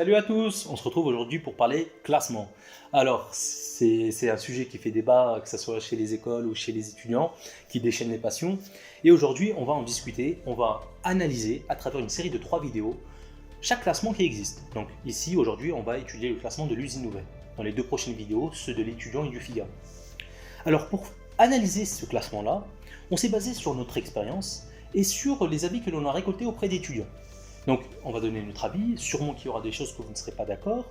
Salut à tous, on se retrouve aujourd'hui pour parler classement. Alors, c'est un sujet qui fait débat, que ce soit chez les écoles ou chez les étudiants, qui déchaîne les passions. Et aujourd'hui, on va en discuter, on va analyser à travers une série de 3 vidéos chaque classement qui existe. Donc ici, aujourd'hui, on va étudier le classement de l'usine nouvelle. Dans les 2 prochaines vidéos, ceux de l'étudiant et du Figaro. Alors pour analyser ce classement-là, on s'est basé sur notre expérience et sur les avis que l'on a récoltés auprès d'étudiants. Donc on va donner notre avis, sûrement qu'il y aura des choses que vous ne serez pas d'accord,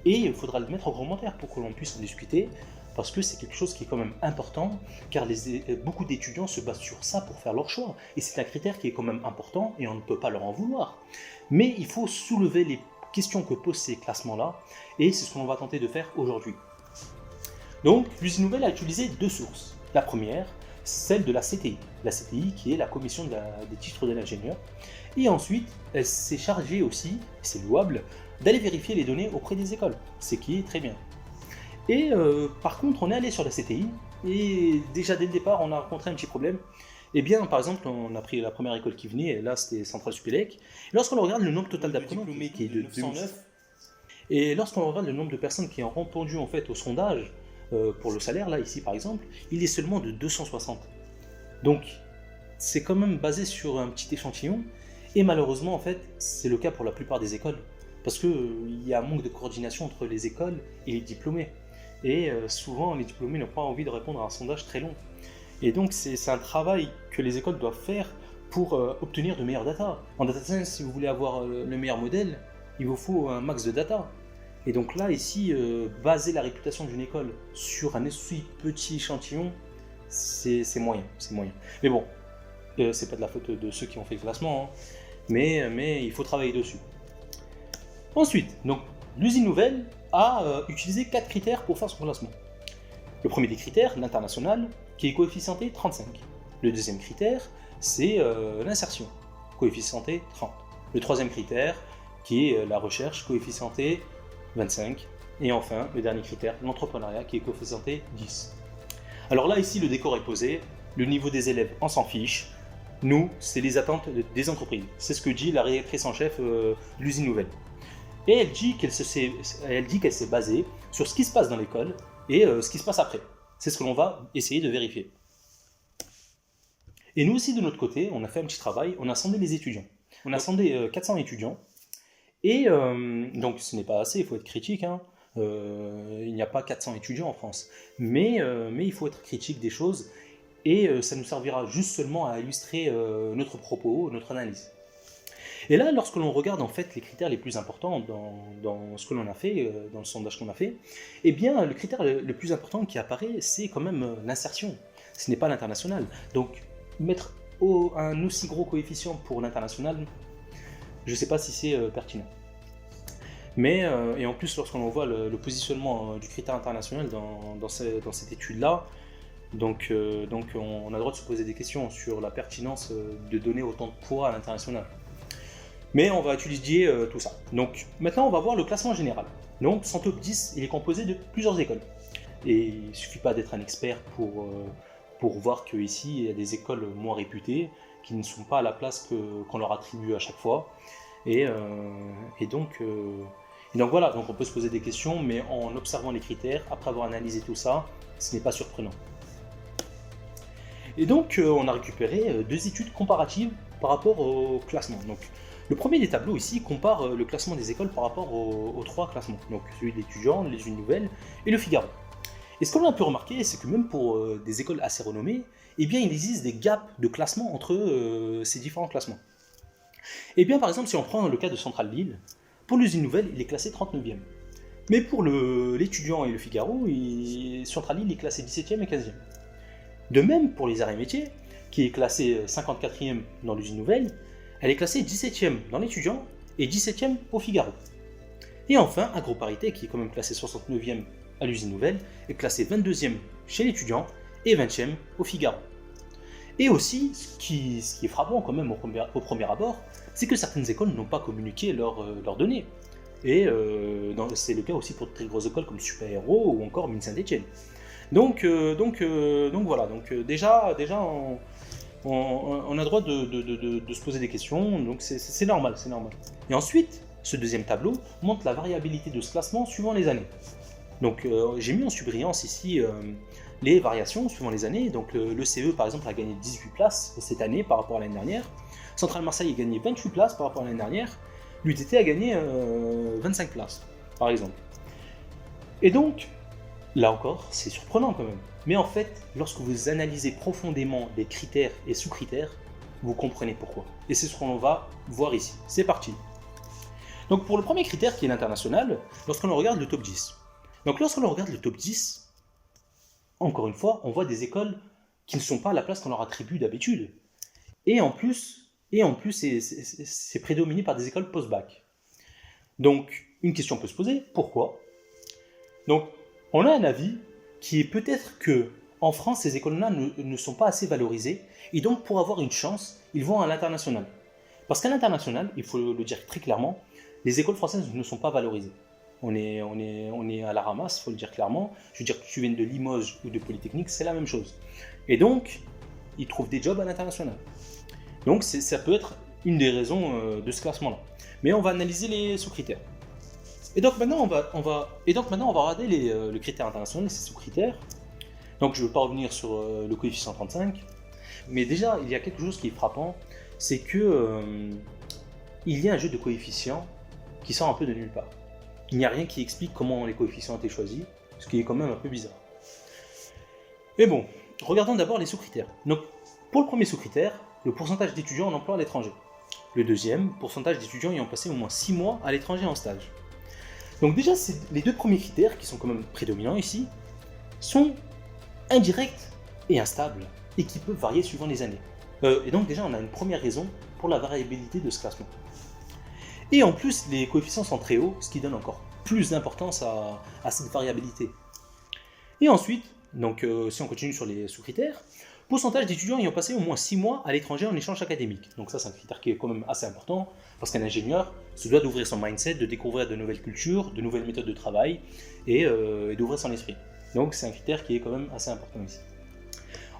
et il faudra le mettre en commentaire pour que l'on puisse en discuter, parce que c'est quelque chose qui est quand même important, car beaucoup d'étudiants se basent sur ça pour faire leur choix, et c'est un critère qui est quand même important, et on ne peut pas leur en vouloir. Mais il faut soulever les questions que posent ces classements-là, et c'est ce qu'on va tenter de faire aujourd'hui. Donc l'usine nouvelle a utilisé 2 sources. La première, celle de la CTI. La CTI qui est la commission des titres de l'ingénieur. Et ensuite, elle s'est chargée aussi, c'est louable, d'aller vérifier les données auprès des écoles, ce qui est très bien. Et par contre, on est allé sur la CTI, et déjà dès le départ, on a rencontré un petit problème. Eh bien, par exemple, on a pris la première école qui venait, et là c'était Centrale Supélec. Et lorsqu'on regarde le nombre total d'apprenants diplômés qui est de 909, et lorsqu'on regarde le nombre de personnes qui ont répondu en fait au sondage, pour le salaire, là, ici par exemple, il est seulement de 260. Donc, c'est quand même basé sur un petit échantillon, et malheureusement, en fait, c'est le cas pour la plupart des écoles, parce qu'il y a un manque de coordination entre les écoles et les diplômés. Et souvent, les diplômés n'ont pas envie de répondre à un sondage très long. Et donc, c'est un travail que les écoles doivent faire pour obtenir de meilleures data. En data science, si vous voulez avoir le meilleur modèle, il vous faut un max de data. Et donc là, ici, baser la réputation d'une école sur un aussi petit échantillon, c'est moyen, c'est moyen. Mais bon, c'est pas de la faute de ceux qui ont fait le classement, hein, mais il faut travailler dessus. Ensuite, donc, l'usine nouvelle a utilisé 4 critères pour faire son classement. Le premier des critères, l'international, qui est coefficienté 35. Le deuxième critère, c'est l'insertion, coefficienté 30. Le troisième critère, qui est la recherche, coefficienté 25. Et enfin, le dernier critère, l'entrepreneuriat, qui est coefficienté 10. Alors là, ici, le décor est posé, le niveau des élèves, on s'en fiche. Nous, c'est les attentes des entreprises. C'est ce que dit la rédactrice en chef de l'usine nouvelle. Et elle dit qu'elle s'est basée sur ce qui se passe dans l'école et ce qui se passe après. C'est ce que l'on va essayer de vérifier. Et nous aussi, de notre côté, on a fait un petit travail, on a sondé les étudiants. On a sondé 400 étudiants. Et donc ce n'est pas assez, il faut être critique, hein. Il n'y a pas 400 étudiants en France, mais il faut être critique des choses, et ça nous servira juste seulement à illustrer notre propos, notre analyse. Et là, lorsque l'on regarde en fait les critères les plus importants dans ce que l'on a fait, dans le sondage qu'on a fait, eh bien le critère le plus important qui apparaît, c'est quand même l'insertion, ce n'est pas l'international. Donc mettre un aussi gros coefficient pour l'international, je ne sais pas si c'est pertinent. Mais, et en plus, lorsqu'on voit le positionnement du critère international dans cette étude-là, donc on a le droit de se poser des questions sur la pertinence de donner autant de poids à l'international. Mais on va étudier tout ça. Donc maintenant, on va voir le classement général. Donc son top 10, il est composé de plusieurs écoles. Et il ne suffit pas d'être un expert pour voir qu'ici, il y a des écoles moins réputées, qui ne sont pas à la place qu'on leur attribue à chaque fois. Et donc voilà, donc on peut se poser des questions, mais en observant les critères, après avoir analysé tout ça, ce n'est pas surprenant. Et donc on a récupéré 2 études comparatives par rapport au classement. Donc le premier des tableaux ici compare le classement des écoles par rapport aux 3 classements, donc celui d'étudiants, les Unes Nouvelles et le Figaro. Et ce qu'on a pu remarquer, c'est que même pour des écoles assez renommées, eh bien, il existe des gaps de classement entre ces différents classements. Et bien, par exemple, si on prend le cas de Centrale Lille, pour l'usine nouvelle, il est classé 39e. Mais pour l'étudiant et le Figaro, Centrale Lille est classé 17e et 15e. De même, pour les arts et métiers, qui est classé 54e dans l'usine nouvelle, elle est classée 17e dans l'étudiant et 17e au Figaro. Et enfin, AgroParité, qui est quand même classé 69e à l'usine nouvelle, est classé 22e chez l'étudiant et 20e au Figaro. Et aussi, ce qui est frappant quand même au premier abord, c'est que certaines écoles n'ont pas communiqué leurs données. Et c'est le cas aussi pour de très grosses écoles comme Super Héros ou encore Mines Saint-Etienne. Donc voilà, déjà on a le droit de se poser des questions, donc c'est normal, c'est normal. Et ensuite, ce deuxième tableau montre la variabilité de ce classement suivant les années. Donc j'ai mis en surbrillance ici les variations suivant les années. Donc le CE par exemple a gagné 18 places cette année par rapport à l'année dernière. Centrale Marseille a gagné 28 places par rapport à l'année dernière. L'UTT a gagné 25 places par exemple. Et donc, là encore, c'est surprenant quand même. Mais en fait, lorsque vous analysez profondément les critères et sous-critères, vous comprenez pourquoi. Et c'est ce qu'on va voir ici. C'est parti. Donc pour le premier critère qui est l'international, lorsqu'on regarde le top 10. Donc lorsqu'on regarde le top 10, encore une fois, on voit des écoles qui ne sont pas à la place qu'on leur attribue d'habitude. Et en plus c'est prédominé par des écoles post-bac. Donc une question peut se poser, pourquoi ? Donc on a un avis qui est peut-être que en France, ces écoles-là ne sont pas assez valorisées, et donc pour avoir une chance, ils vont à l'international. Parce qu'à l'international, il faut le dire très clairement, les écoles françaises ne sont pas valorisées. On est à la ramasse, il faut le dire clairement. Je veux dire que tu viennes de Limoges ou de Polytechnique, c'est la même chose. Et donc, ils trouvent des jobs à l'international. Donc ça peut être une des raisons de ce classement-là. Mais on va analyser les sous-critères. Et donc maintenant, on va regarder le critère international et ses sous-critères. Donc je ne veux pas revenir sur le coefficient 35, mais déjà il y a quelque chose qui est frappant, c'est que il y a un jeu de coefficients qui sort un peu de nulle part. Il n'y a rien qui explique comment les coefficients ont été choisis, ce qui est quand même un peu bizarre. Mais bon, regardons d'abord les sous-critères. Donc pour le premier sous-critère, le pourcentage d'étudiants en emploi à l'étranger. Le deuxième, pourcentage d'étudiants ayant passé au moins 6 mois à l'étranger en stage. Donc déjà, les deux premiers critères, qui sont quand même prédominants ici, sont indirects et instables, et qui peuvent varier suivant les années. Et donc déjà, on a une première raison pour la variabilité de ce classement. Et en plus, les coefficients sont très hauts, ce qui donne encore plus d'importance à cette variabilité. Et ensuite, donc, si on continue sur les sous-critères, pourcentage d'étudiants ayant passé au moins 6 mois à l'étranger en échange académique. Donc ça, c'est un critère qui est quand même assez important, parce qu'un ingénieur se doit d'ouvrir son mindset, de découvrir de nouvelles cultures, de nouvelles méthodes de travail, et d'ouvrir son esprit. Donc c'est un critère qui est quand même assez important ici.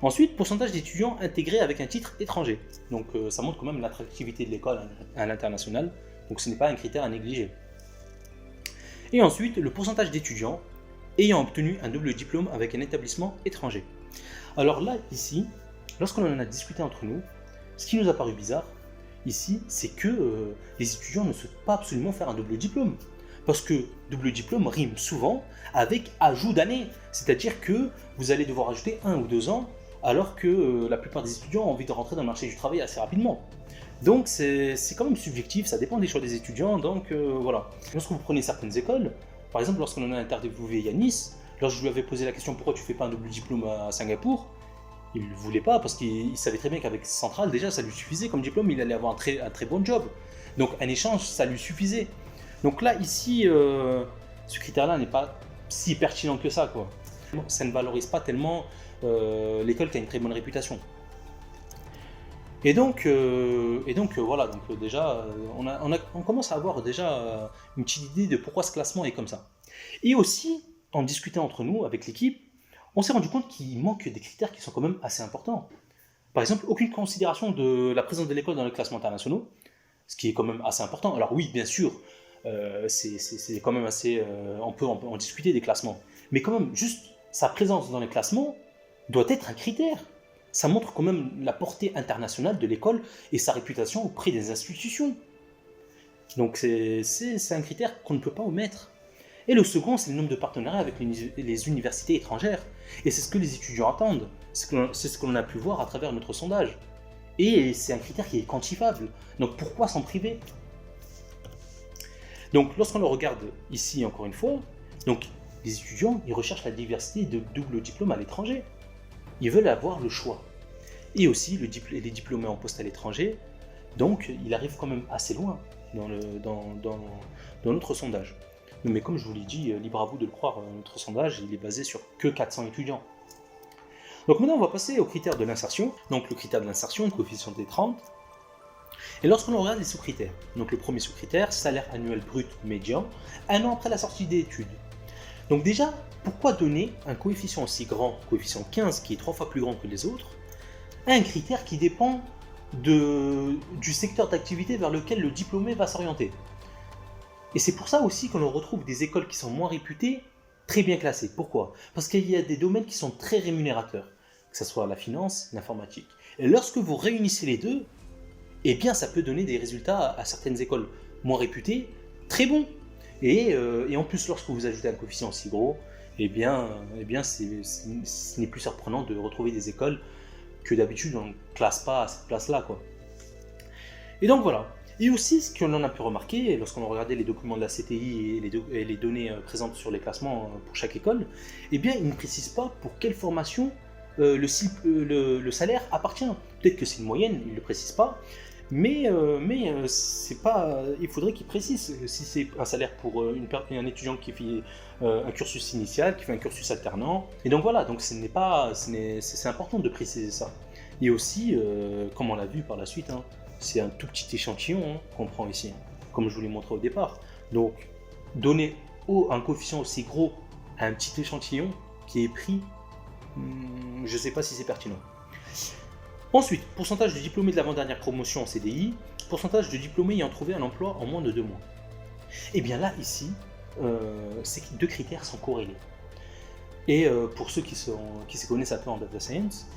Ensuite, pourcentage d'étudiants intégrés avec un titre étranger. Donc ça montre quand même l'attractivité de l'école à l'international, donc ce n'est pas un critère à négliger. Et ensuite, le pourcentage d'étudiants ayant obtenu un double diplôme avec un établissement étranger. Alors là, ici, lorsqu'on en a discuté entre nous, ce qui nous a paru bizarre, ici, c'est que les étudiants ne souhaitent pas absolument faire un double diplôme. Parce que double diplôme rime souvent avec ajout d'années. C'est-à-dire que vous allez devoir ajouter 1 ou 2 ans, alors que la plupart des étudiants ont envie de rentrer dans le marché du travail assez rapidement. Donc c'est quand même subjectif, ça dépend des choix des étudiants, donc voilà. Lorsque vous prenez certaines écoles, par exemple lorsqu'on en a interviewé Yanis, lorsque je lui avais posé la question pourquoi tu fais pas un double diplôme à Singapour, il ne voulait pas parce qu'il savait très bien qu'avec Centrale déjà ça lui suffisait comme diplôme, il allait avoir un très bon job. Donc un échange ça lui suffisait. Donc là ici, ce critère-là n'est pas si pertinent que ça, quoi. Ça ne valorise pas tellement l'école qui a une très bonne réputation. Et donc voilà, donc déjà on commence à avoir déjà une petite idée de pourquoi ce classement est comme ça. Et aussi, en discutant entre nous avec l'équipe, on s'est rendu compte qu'il manque des critères qui sont quand même assez importants. Par exemple, aucune considération de la présence de l'école dans les classements internationaux, ce qui est quand même assez important. Alors oui, bien sûr, c'est quand même assez... on peut en discuter des classements. Mais quand même, juste sa présence dans les classements doit être un critère. Ça montre quand même la portée internationale de l'école et sa réputation auprès des institutions. Donc c'est un critère qu'on ne peut pas omettre. Et le second, c'est le nombre de partenariats avec les universités étrangères. Et c'est ce que les étudiants attendent. C'est ce qu'on a pu voir à travers notre sondage. Et c'est un critère qui est quantifiable. Donc pourquoi s'en priver ? Donc lorsqu'on le regarde ici encore une fois, donc les étudiants, ils recherchent la diversité de double diplôme à l'étranger. Ils veulent avoir le choix. Et aussi les diplômés en poste à l'étranger, donc il arrive quand même assez loin dans notre sondage. Mais comme je vous l'ai dit, libre à vous de le croire, notre sondage il est basé sur que 400 étudiants. Donc maintenant on va passer au critère de l'insertion. Donc le critère de l'insertion, le coefficient est 30. Et lorsqu'on regarde les sous-critères, donc le premier sous-critère, salaire annuel brut médian, 1 an après la sortie des études. Donc déjà, pourquoi donner un coefficient aussi grand, coefficient 15 qui est 3 fois plus grand que les autres, à un critère qui dépend du secteur d'activité vers lequel le diplômé va s'orienter ? Et c'est pour ça aussi que l'on retrouve des écoles qui sont moins réputées, très bien classées. Pourquoi? Parce qu'il y a des domaines qui sont très rémunérateurs, que ce soit la finance, l'informatique. Et lorsque vous réunissez les deux, eh bien ça peut donner des résultats à certaines écoles moins réputées, très bons. Et en plus, lorsque vous ajoutez un coefficient aussi gros, ce n'est plus surprenant de retrouver des écoles que d'habitude on ne classe pas à cette place-là, quoi. Et donc voilà. Et aussi, ce qu'on en a pu remarquer, lorsqu'on a regardé les documents de la CTI et les données présentes sur les classements pour chaque école, eh bien, ils ne précisent pas pour quelle formation le salaire appartient. Peut-être que c'est une moyenne, ils ne le précisent pas, mais c'est pas, il faudrait qu'ils précisent si c'est un salaire pour un étudiant qui fait un cursus initial, qui fait un cursus alternant. Et donc voilà, donc c'est important de préciser ça. Et aussi, comme on l'a vu par la suite, hein, c'est un tout petit échantillon qu'on prend ici, comme je vous l'ai montré au départ. Donc, donner un coefficient aussi gros à un petit échantillon qui est pris, je ne sais pas si c'est pertinent. Ensuite, pourcentage de diplômés de l'avant-dernière promotion en CDI, pourcentage de diplômés ayant trouvé un emploi en moins de 2 mois. Et bien là, ici, ces deux critères sont corrélés. Et pour ceux qui se connaissent un peu en data science,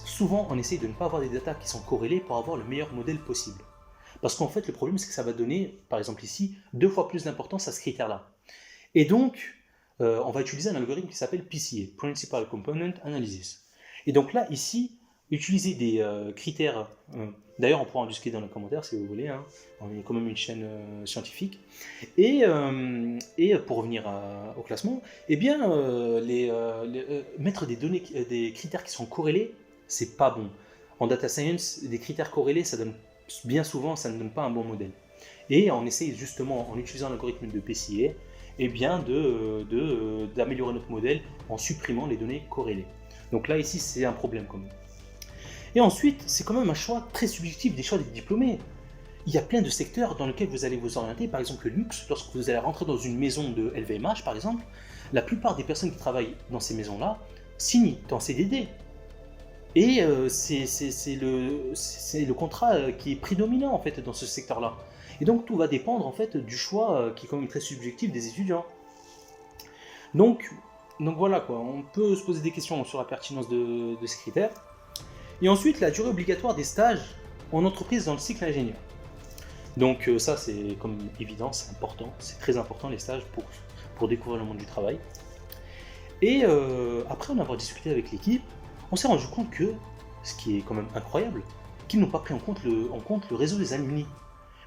souvent on essaye de ne pas avoir des datas qui sont corrélées pour avoir le meilleur modèle possible. Parce qu'en fait, le problème, c'est que ça va donner, par exemple ici, 2 fois plus d'importance à ce critère-là. Et donc, on va utiliser un algorithme qui s'appelle PCA, Principal Component Analysis. Et donc là, ici, utiliser des critères, d'ailleurs on pourra en discuter dans les commentaires si vous voulez, hein, on est quand même une chaîne scientifique, et pour revenir au classement, eh bien, mettre des critères qui sont corrélés, c'est pas bon. En data science, des critères corrélés, bien souvent, ça ne donne pas un bon modèle. Et on essaye justement, en utilisant l'algorithme de PCA, eh bien, d'améliorer notre modèle en supprimant les données corrélées. Donc là, ici, c'est un problème quand même. Et ensuite, c'est quand même un choix très subjectif des choix des diplômés. Il y a plein de secteurs dans lesquels vous allez vous orienter, par exemple le luxe, lorsque vous allez rentrer dans une maison de LVMH, par exemple, la plupart des personnes qui travaillent dans ces maisons-là signent en CDD. Et c'est le contrat qui est prédominant en fait dans ce secteur-là. Et donc tout va dépendre en fait du choix qui est quand même très subjectif des étudiants. Donc voilà quoi, on peut se poser des questions sur la pertinence de ces critères. Et ensuite, la durée obligatoire des stages en entreprise dans le cycle ingénieur. Donc ça c'est comme évident, c'est important, c'est très important les stages pour découvrir le monde du travail. Et après en avoir discuté avec l'équipe, on s'est rendu compte que, ce qui est quand même incroyable, qu'ils n'ont pas pris en compte le réseau des alumni.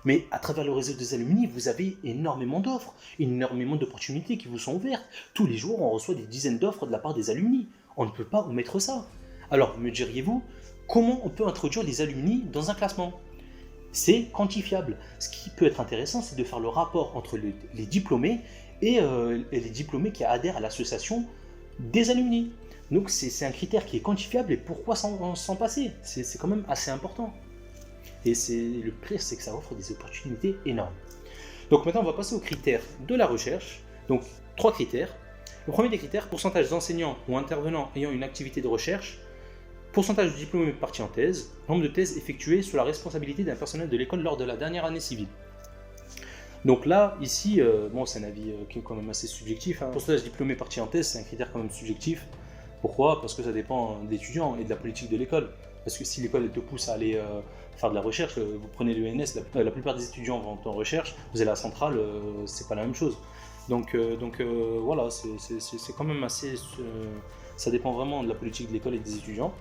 Mais à travers le réseau des alumni, vous avez énormément d'offres, énormément d'opportunités qui vous sont ouvertes. Tous les jours, on reçoit des dizaines d'offres de la part des alumni. On ne peut pas omettre ça. Alors, me diriez-vous, comment on peut introduire les alumni dans un classement? C'est quantifiable. Ce qui peut être intéressant, c'est de faire le rapport entre les diplômés et les diplômés qui adhèrent à l'association des alumni. Donc c'est un critère qui est quantifiable et pourquoi s'en passer? C'est quand même assez important. Et le pire, c'est que ça offre des opportunités énormes. Donc maintenant, on va passer aux critères de la recherche. Donc 3 critères. Le premier des critères, pourcentage d'enseignants ou intervenants ayant une activité de recherche, pourcentage de diplômés partis en thèse, nombre de thèses effectuées sous la responsabilité d'un personnel de l'école lors de la dernière année civile. Donc là, ici, c'est un avis qui est quand même assez subjectif. Pourcentage de diplômés partis en thèse, c'est un critère quand même subjectif. Pourquoi? Parce que ça dépend des étudiants et de la politique de l'école. Parce que si l'école te pousse à aller faire de la recherche, vous prenez l'ENS, la plupart des étudiants vont en recherche, vous allez à la centrale, c'est pas la même chose. Donc voilà, c'est quand même assez... ça dépend vraiment de la politique de l'école et des étudiants.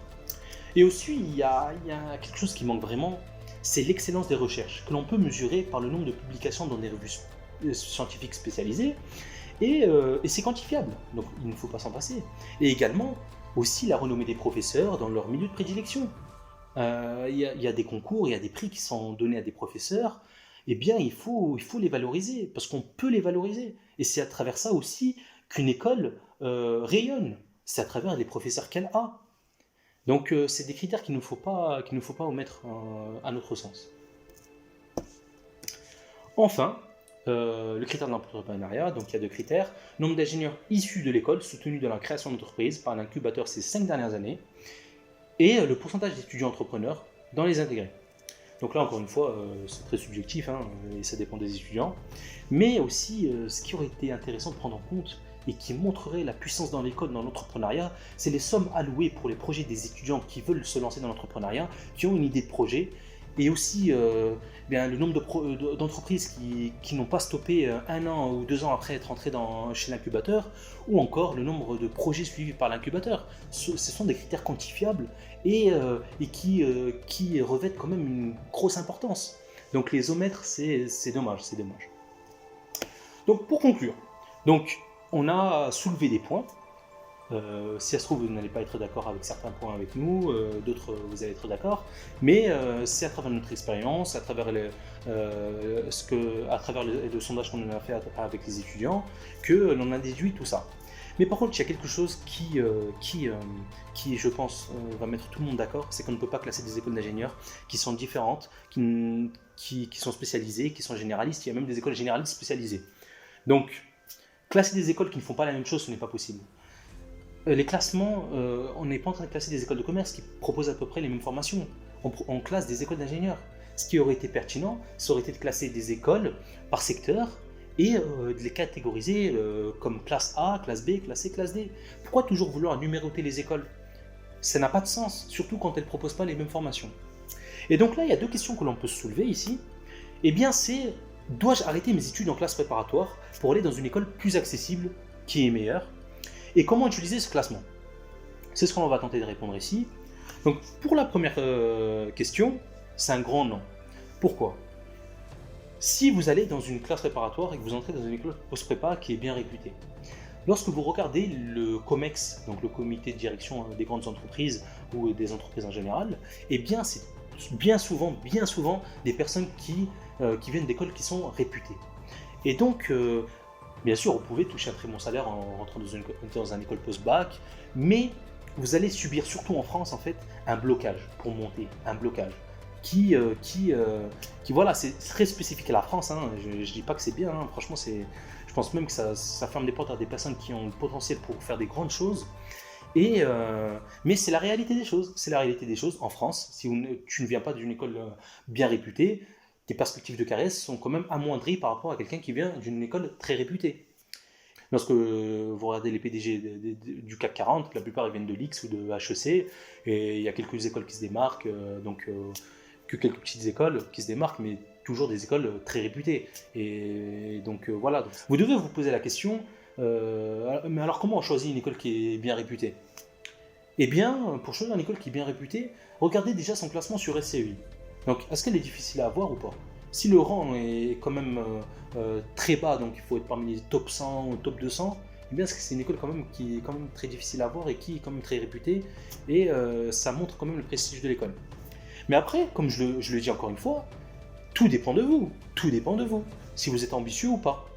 Et aussi, il y a quelque chose qui manque vraiment, c'est l'excellence des recherches, que l'on peut mesurer par le nombre de publications dans des revues scientifiques spécialisées, et c'est quantifiable, donc il ne faut pas s'en passer. Et également, aussi la renommée des professeurs dans leur milieu de prédilection. Il y a des concours, il y a des prix qui sont donnés à des professeurs, eh bien il faut les valoriser, parce qu'on peut les valoriser. Et c'est à travers ça aussi qu'une école rayonne, c'est à travers les professeurs qu'elle a. Donc c'est des critères qu'il ne faut pas omettre à notre sens. Enfin, le critère de l'entrepreneuriat, donc il y a 2 critères. Nombre d'ingénieurs issus de l'école soutenus dans la création d'entreprise par l'incubateur ces 5 dernières années, et le pourcentage d'étudiants entrepreneurs dans les intégrés. Donc là, encore une fois, c'est très subjectif, hein, et ça dépend des étudiants. Mais aussi, ce qui aurait été intéressant de prendre en compte, et qui montrerait la puissance dans l'école, dans l'entrepreneuriat, c'est les sommes allouées pour les projets des étudiants qui veulent se lancer dans l'entrepreneuriat, qui ont une idée de projet, et aussi le nombre d'entreprises qui n'ont pas stoppé 1 an ou 2 ans après être entrées chez l'incubateur, ou encore le nombre de projets suivis par l'incubateur. Ce sont des critères quantifiables et qui revêtent quand même une grosse importance. Donc les omettre, c'est dommage, c'est dommage. Donc pour conclure, on a soulevé des points. Si ça se trouve, vous n'allez pas être d'accord avec certains points avec nous, d'autres vous allez être d'accord, mais c'est à travers notre expérience, à travers le sondage qu'on a fait avec les étudiants, que l'on a déduit tout ça. Mais par contre, il y a quelque chose qui je pense, va mettre tout le monde d'accord, c'est qu'on ne peut pas classer des écoles d'ingénieurs qui sont différentes, qui sont spécialisées, qui sont généralistes. Il y a même des écoles généralistes spécialisées. Donc, classer des écoles qui ne font pas la même chose, ce n'est pas possible. Les classements, on n'est pas en train de classer des écoles de commerce qui proposent à peu près les mêmes formations. On classe des écoles d'ingénieurs. Ce qui aurait été pertinent, ça aurait été de classer des écoles par secteur et de les catégoriser comme classe A, classe B, classe C, classe D. Pourquoi toujours vouloir numéroter les écoles? Ça n'a pas de sens, surtout quand elles ne proposent pas les mêmes formations. Et donc là, il y a 2 questions que l'on peut se soulever ici. Eh bien, c'est: dois-je arrêter mes études en classe préparatoire pour aller dans une école plus accessible, qui est meilleure? Et comment utiliser ce classement? C'est ce qu'on va tenter de répondre ici. Donc pour la première question, c'est un grand non. Pourquoi? Si vous allez dans une classe préparatoire et que vous entrez dans une école post-prépa qui est bien réputée, lorsque vous regardez le COMEX, donc le comité de direction des grandes entreprises ou des entreprises en général, eh bien c'est bien souvent des personnes qui viennent d'écoles qui sont réputées. Et donc, bien sûr, vous pouvez toucher un très bon salaire en rentrant dans une école post-bac, mais vous allez subir, surtout en France, en fait, un blocage pour monter, un blocage qui voilà, c'est très spécifique à la France, hein. Je ne dis pas que c'est bien, hein. Franchement, je pense même que ça ferme des portes à des personnes qui ont le potentiel pour faire des grandes choses. Mais c'est la réalité des choses. C'est la réalité des choses en France. Si tu ne viens pas d'une école bien réputée, tes perspectives de carrière sont quand même amoindries par rapport à quelqu'un qui vient d'une école très réputée. Lorsque vous regardez les PDG du CAC 40, la plupart ils viennent de l'X ou de HEC, et il y a quelques écoles qui se démarquent, que quelques petites écoles qui se démarquent, mais toujours des écoles très réputées. Et donc voilà. Vous devez vous poser la question, mais alors comment on choisit une école qui est bien réputée? Eh bien, pour choisir une école qui est bien réputée, regardez déjà son classement sur SCI. Donc, est-ce qu'elle est difficile à avoir ou pas? Si le rang est quand même très bas, donc il faut être parmi les top 100 ou top 200, eh bien c'est une école quand même qui est quand même très difficile à avoir et qui est quand même très réputée, et ça montre quand même le prestige de l'école. Mais après, comme je le dis encore une fois, tout dépend de vous, si vous êtes ambitieux ou pas.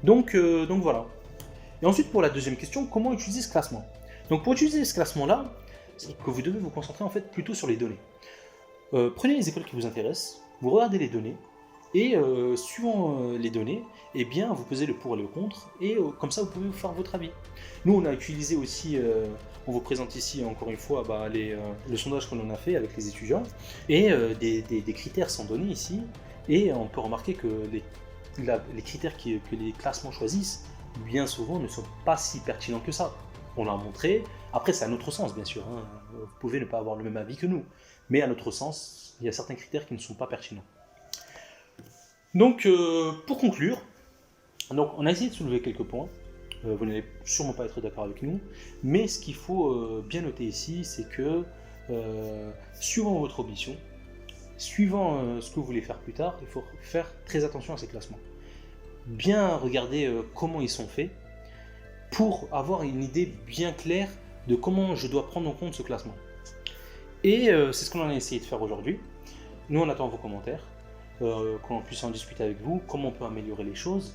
Donc voilà. Et ensuite, pour la deuxième question, comment utiliser ce classement? Donc pour utiliser ce classement-là, c'est que vous devez vous concentrer en fait plutôt sur les données. Prenez les écoles qui vous intéressent, vous regardez les données, et suivant les données, eh bien, vous pesez le pour et le contre, et comme ça vous pouvez vous faire votre avis. Nous on a utilisé aussi, on vous présente ici encore une fois le sondage que l'on a fait avec les étudiants, et des critères sont donnés ici, et on peut remarquer que les critères que les classements choisissent, bien souvent ne sont pas si pertinents que ça. On l'a montré, après c'est à notre sens bien sûr, hein. Vous pouvez ne pas avoir le même avis que nous, mais à notre sens, il y a certains critères qui ne sont pas pertinents. Donc, pour conclure, on a essayé de soulever quelques points. Vous n'allez sûrement pas être d'accord avec nous, mais ce qu'il faut bien noter ici, c'est que suivant votre ambition, suivant ce que vous voulez faire plus tard, il faut faire très attention à ces classements. Bien regarder comment ils sont faits pour avoir une idée bien claire de comment je dois prendre en compte ce classement. Et c'est ce qu'on a essayé de faire aujourd'hui. Nous, on attend vos commentaires, qu'on puisse en discuter avec vous, comment on peut améliorer les choses.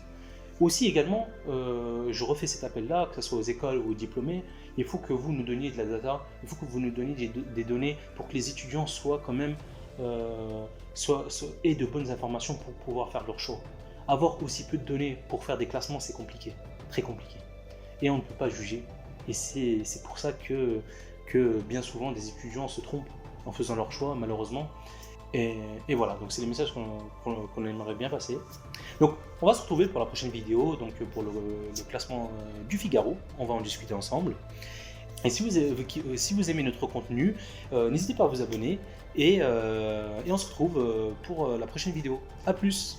Aussi également, je refais cet appel-là, que ce soit aux écoles ou aux diplômés, il faut que vous nous donniez de la data, il faut que vous nous donniez des données pour que les étudiants soient quand même aient de bonnes informations pour pouvoir faire leur choix. Avoir aussi peu de données pour faire des classements, c'est compliqué, très compliqué. Et on ne peut pas juger. Et c'est pour ça que bien souvent des étudiants se trompent en faisant leur choix, malheureusement. Et voilà, donc c'est les messages qu'on aimerait bien passer. Donc on va se retrouver pour la prochaine vidéo, donc pour le classement du Figaro, on va en discuter ensemble. Et si vous aimez notre contenu, n'hésitez pas à vous abonner et on se retrouve pour la prochaine vidéo. A plus!